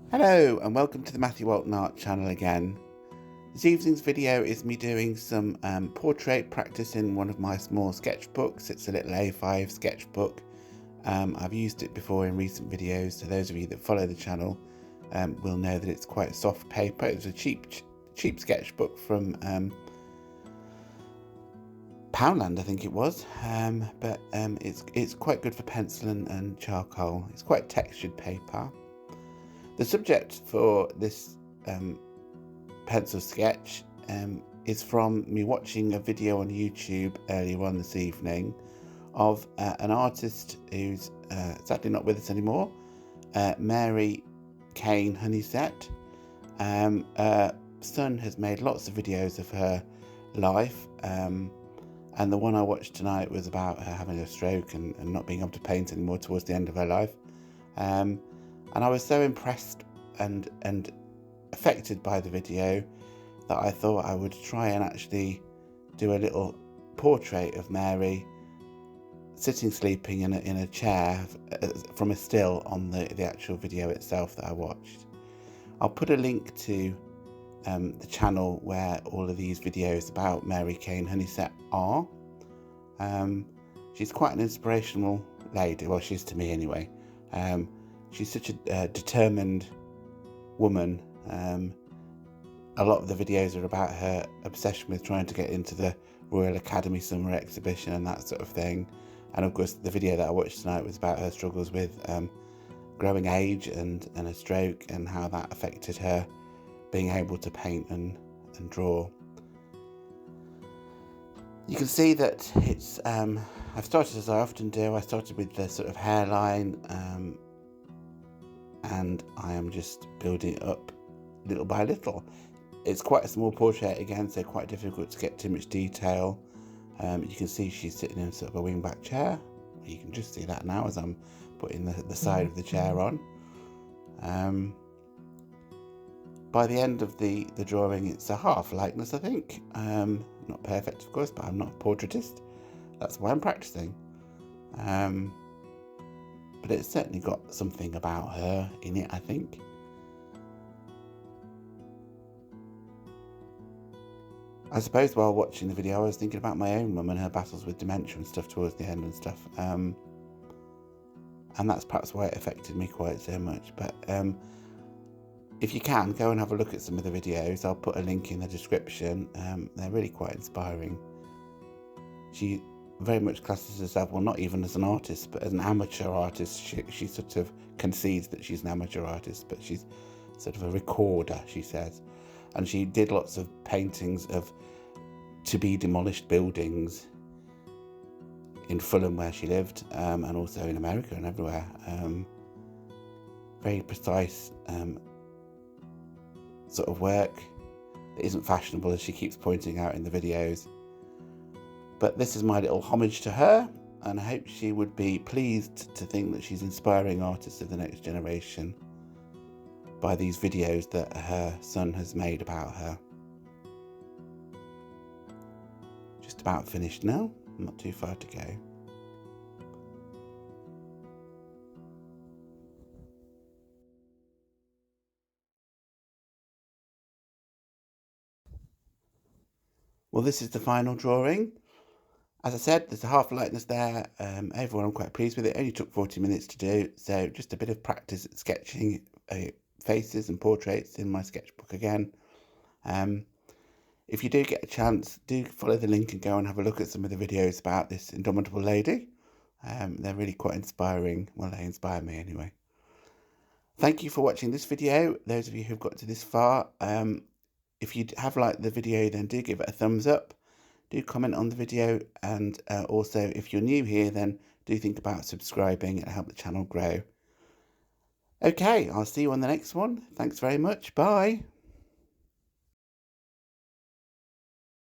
Hello and welcome to the Matthew Walton Art channel again. This evening's video is me doing some portrait practice in one of my small sketchbooks. It's a little A5 sketchbook. I've used it before in recent videos, so those of you that follow the channel will know that it's quite soft paper. It was a cheap sketchbook from Poundland, I think it was, but it's quite good for pencil and charcoal. It's quite textured paper. The subject for this pencil sketch is from me watching a video on YouTube earlier on this evening of an artist who's sadly not with us anymore, Mary Cane-Honeysett. Her son has made lots of videos of her life, and the one I watched tonight was about her having a stroke and not being able to paint anymore towards the end of her life. And I was so impressed and affected by the video that I thought I would try and actually do a little portrait of Mary sitting sleeping in a chair from a still on the actual video itself that I watched. I'll put a link to the channel where all of these videos about Mary Cane-Honeysett are. She's quite an inspirational lady, well, she is to me anyway. She's such a determined woman. A lot of the videos are about her obsession with trying to get into the Royal Academy Summer Exhibition and that sort of thing. And of course the video that I watched tonight was about her struggles with growing age and a stroke, and how that affected her being able to paint and draw. You can see that it's I've started as I often do. I started with the sort of hairline, and I am just building it up little by little. It's quite a small portrait again, so quite difficult to get too much detail. You can see she's sitting in sort of a wingback chair. You can just see that now as I'm putting the side of the chair on. By the end of the drawing, it's a half likeness, I think. Not perfect, of course, but I'm not a portraitist. That's why I'm practicing. But it's certainly got something about her in it, I think. I suppose while watching the video, I was thinking about my own mum and her battles with dementia and stuff towards the end and stuff. And that's perhaps why it affected me quite so much. But if you can, go and have a look at some of the videos. I'll put a link in the description. They're really quite inspiring. She very much classes herself, well, not even as an artist, but as an amateur artist. She sort of concedes that she's an amateur artist, but she's sort of a recorder, she says. And she did lots of paintings of to-be-demolished buildings in Fulham, where she lived, and also in America and everywhere. Very precise sort of work that isn't fashionable, as she keeps pointing out in the videos. But this is my little homage to her, and I hope she would be pleased to think that she's inspiring artists of the next generation by these videos that her son has made about her. Just about finished now, not too far to go. Well, this is the final drawing. As I said, there's a half likeness there. Overall, I'm quite pleased with it. It only took 40 minutes to do, so just a bit of practice at sketching faces and portraits in my sketchbook again. If you do get a chance, do follow the link and go and have a look at some of the videos about this indomitable lady. They're really quite inspiring. Well, they inspire me anyway. Thank you for watching this video, those of you who've got to this far. If you have liked the video, then do give it a thumbs up. Do comment on the video, and also if you're new here, then do think about subscribing. It'll help the channel grow. Okay, I'll see you on the next one. Thanks very much. Bye.